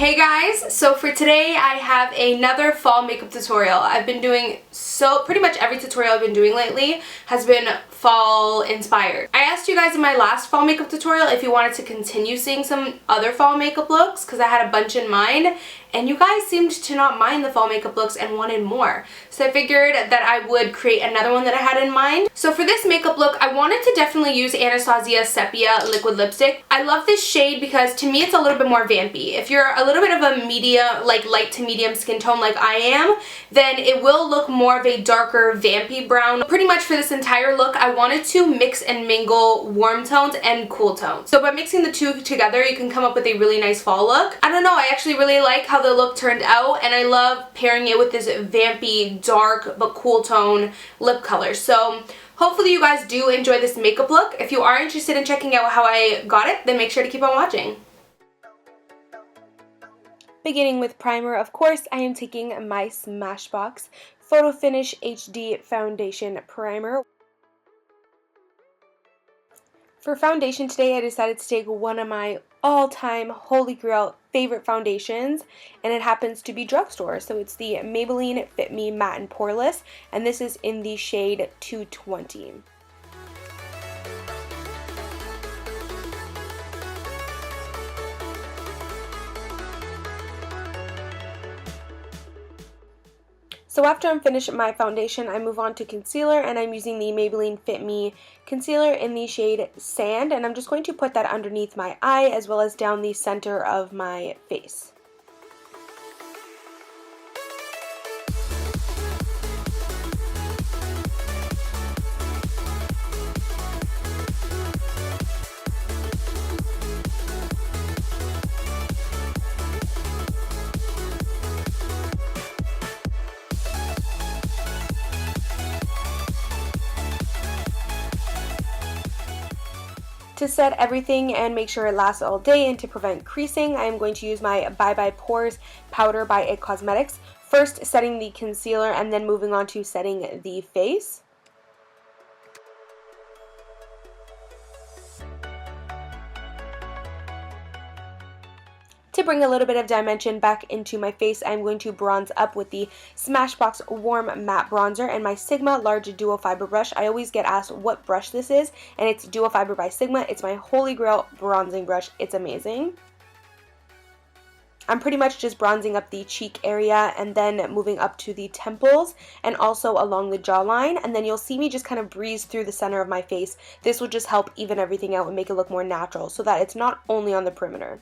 Hey guys, so for today I have another fall makeup tutorial. I've been doing pretty much every tutorial I've been doing lately has been fall inspired. I asked you guys in my last fall makeup tutorial if you wanted to continue seeing some other fall makeup looks because I had a bunch in mind and you guys seemed to not mind the fall makeup looks and wanted more. So I figured that I would create another one that I had in mind. So for this makeup look, I wanted to definitely use Anastasia Sepia liquid lipstick. I love this shade because to me it's a little bit more vampy. If you're a little bit of a medium, like light to medium skin tone like I am, then it will look more of a darker vampy brown. Pretty much for this entire look, I wanted to mix and mingle warm tones and cool tones. So by mixing the two together, you can come up with a really nice fall look. I don't know, I actually really like how the look turned out, and I love pairing it with this vampy, dark, but cool tone lip color. So hopefully you guys do enjoy this makeup look. If you are interested in checking out how I got it, then make sure to keep on watching. Beginning with primer, of course, I am taking my Smashbox Photo Finish HD Foundation Primer. For foundation today, I decided to take one of my all-time holy grail favorite foundations, and it happens to be drugstore. So it's the Maybelline Fit Me Matte and Poreless, and this is in the shade 220. So after I'm finished with my foundation, I move on to concealer, and I'm using the Maybelline Fit Me concealer in the shade Sand, and I'm just going to put that underneath my eye as well as down the center of my face. To set everything and make sure it lasts all day and to prevent creasing, I am going to use my Bye Bye Pores powder by IT Cosmetics. First setting the concealer and then moving on to setting the face. To bring a little bit of dimension back into my face, I'm going to bronze up with the Smashbox Warm Matte Bronzer and my Sigma Large Duo Fiber Brush. I always get asked what brush this is, and it's Duo Fiber by Sigma. It's my holy grail bronzing brush. It's amazing. I'm pretty much just bronzing up the cheek area and then moving up to the temples and also along the jawline, and then you'll see me just kind of breeze through the center of my face. This will just help even everything out and make it look more natural so that it's not only on the perimeter.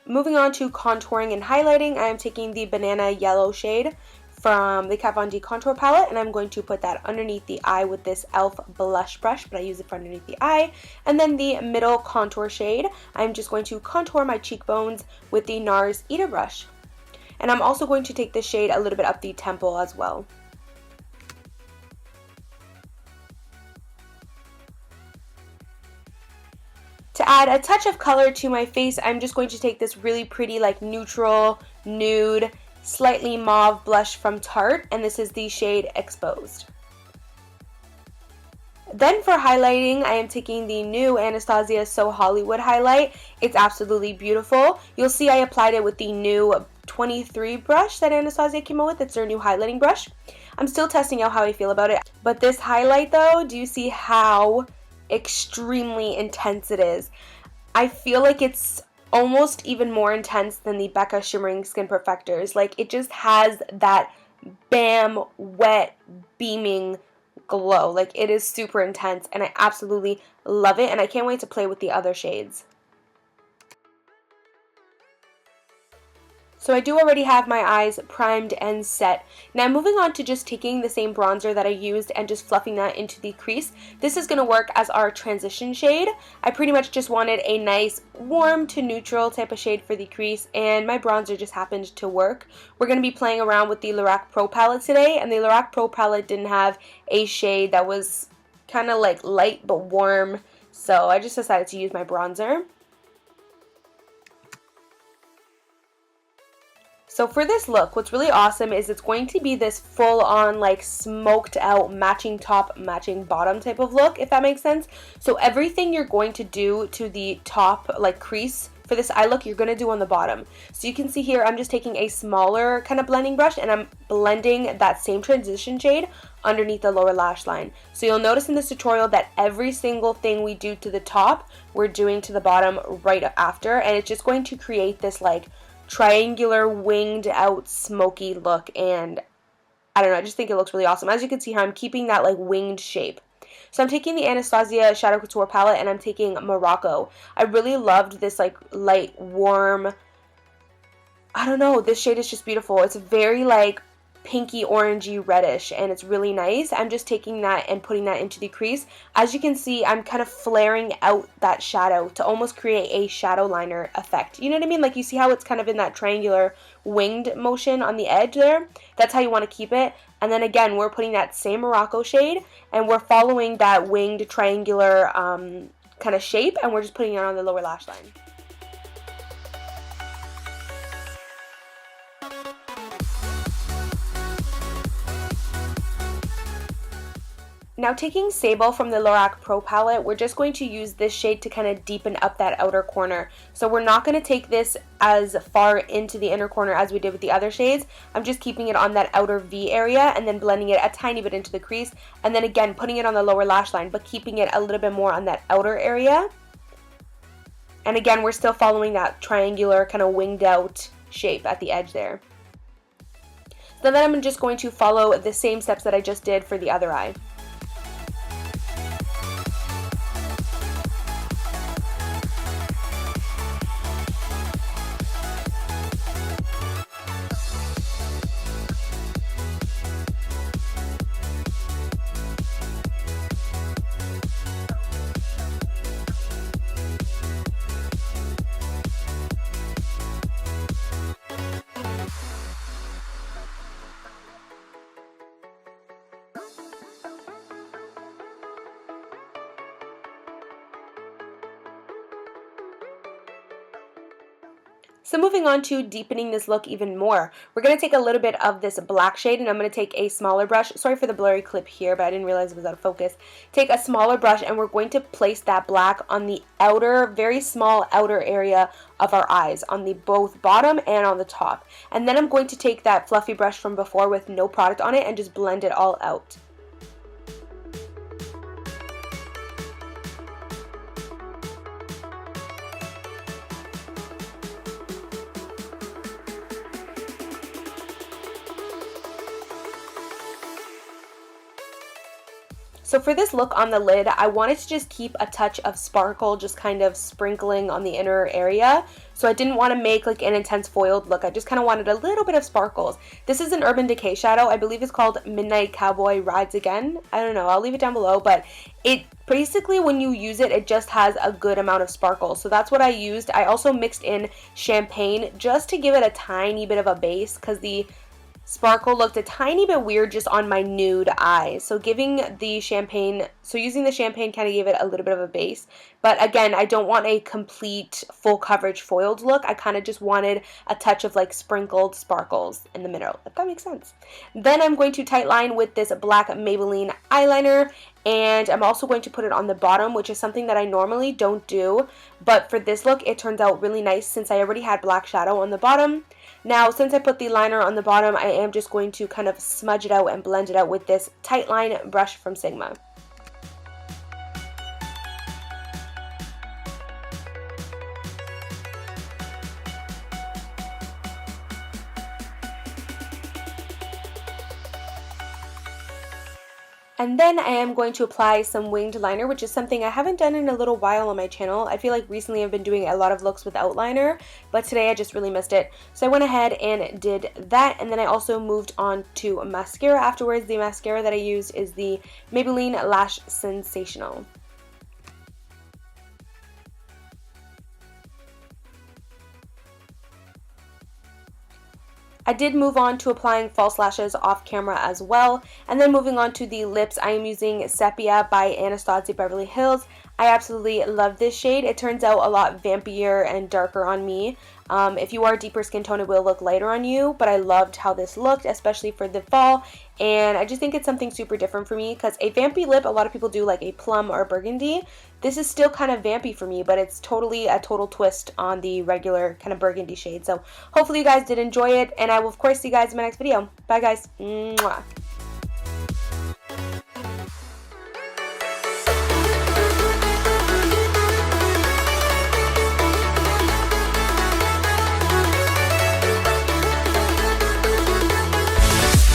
Moving on to contouring and highlighting, I am taking the Banana Yellow shade from the Kat Von D Contour Palette, and I'm going to put that underneath the eye with this e.l.f. blush brush, but I use it for underneath the eye. And then the middle contour shade, I'm just going to contour my cheekbones with the NARS Eater brush. And I'm also going to take this shade a little bit up the temple as well. To add a touch of color to my face, I'm just going to take this really pretty like neutral, nude, slightly mauve blush from Tarte, and this is the shade Exposed. Then for highlighting, I am taking the new Anastasia So Hollywood highlight. It's absolutely beautiful. You'll see I applied it with the new 23 brush that Anastasia came out with. It's their new highlighting brush. I'm still testing out how I feel about it. But this highlight though, do you see how extremely intense it is? I feel like it's almost even more intense than the Becca Shimmering Skin Perfectors. Like, it just has that bam, wet, beaming glow. Like, it is super intense and I absolutely love it, and I can't wait to play with the other shades. So I do already have my eyes primed and set. Now moving on to just taking the same bronzer that I used and just fluffing that into the crease. This is going to work as our transition shade. I pretty much just wanted a nice warm to neutral type of shade for the crease, and my bronzer just happened to work. We're going to be playing around with the LORAC Pro Palette today, and the LORAC Pro Palette didn't have a shade that was kind of like light but warm, so I just decided to use my bronzer. So for this look, what's really awesome is it's going to be this full-on like smoked out matching top, matching bottom type of look, if that makes sense. So everything you're going to do to the top like crease for this eye look, you're going to do on the bottom. So you can see here, I'm just taking a smaller kind of blending brush and I'm blending that same transition shade underneath the lower lash line. So you'll notice in this tutorial that every single thing we do to the top, we're doing to the bottom right after, and it's just going to create this like triangular winged out smoky look, and I don't know, I just think it looks really awesome. As you can see how I'm keeping that like winged shape. So I'm taking the Anastasia Shadow Couture palette and I'm taking Morocco. I really loved this like light, warm, I don't know, this shade is just beautiful. It's very like pinky orangey reddish and it's really nice. I'm just taking that and putting that into the crease. As you can see, I'm kind of flaring out that shadow to almost create a shadow liner effect. You know what I mean? Like you see how it's kind of in that triangular winged motion on the edge there? That's how you want to keep it. And then again, we're putting that same Morocco shade and we're following that winged triangular kind of shape, and we're just putting it on the lower lash line. Now taking Sable from the LORAC Pro Palette, we're just going to use this shade to kind of deepen up that outer corner. So we're not going to take this as far into the inner corner as we did with the other shades. I'm just keeping it on that outer V area and then blending it a tiny bit into the crease. And then again, putting it on the lower lash line, but keeping it a little bit more on that outer area. And again, we're still following that triangular kind of winged out shape at the edge there. So then I'm just going to follow the same steps that I just did for the other eye. So moving on to deepening this look even more, we're going to take a little bit of this black shade and I'm going to take a smaller brush. Sorry for the blurry clip here, but I didn't realize it was out of focus. Take a smaller brush and we're going to place that black on the outer, very small outer area of our eyes, on the both bottom and on the top. And then I'm going to take that fluffy brush from before with no product on it and just blend it all out. So for this look on the lid, I wanted to just keep a touch of sparkle just kind of sprinkling on the inner area. So I didn't want to make like an intense foiled look. I just kind of wanted a little bit of sparkles. This is an Urban Decay shadow. I believe it's called Midnight Cowboy Rides Again. I don't know. I'll leave it down below. But it basically, when you use it, it just has a good amount of sparkle. So that's what I used. I also mixed in champagne just to give it a tiny bit of a base because the sparkle looked a tiny bit weird just on my nude eyes. So using the champagne kind of gave it a little bit of a base. But again, I don't want a complete full coverage foiled look. I kind of just wanted a touch of like sprinkled sparkles in the middle, if that makes sense. Then I'm going to tightline with this black Maybelline eyeliner, and I'm also going to put it on the bottom, which is something that I normally don't do. But for this look, it turns out really nice since I already had black shadow on the bottom. Now, since I put the liner on the bottom, I am just going to kind of smudge it out and blend it out with this Tightline brush from Sigma. And then I am going to apply some winged liner, which is something I haven't done in a little while on my channel. I feel like recently I've been doing a lot of looks without liner, but today I just really missed it. So I went ahead and did that, and then I also moved on to mascara afterwards. The mascara that I used is the Maybelline Lash Sensational. I did move on to applying false lashes off camera as well, and then moving on to the lips, I am using Sepia by Anastasia Beverly Hills. I absolutely love this shade. It turns out a lot vampier and darker on me. If you are deeper skin tone, it will look lighter on you, but I loved how this looked, especially for the fall, and I just think it's something super different for me, because a vampy lip, a lot of people do like a plum or burgundy. This is still kind of vampy for me, but it's totally a total twist on the regular kind of burgundy shade. So hopefully you guys did enjoy it, and I will of course see you guys in my next video. Bye guys. Mwah.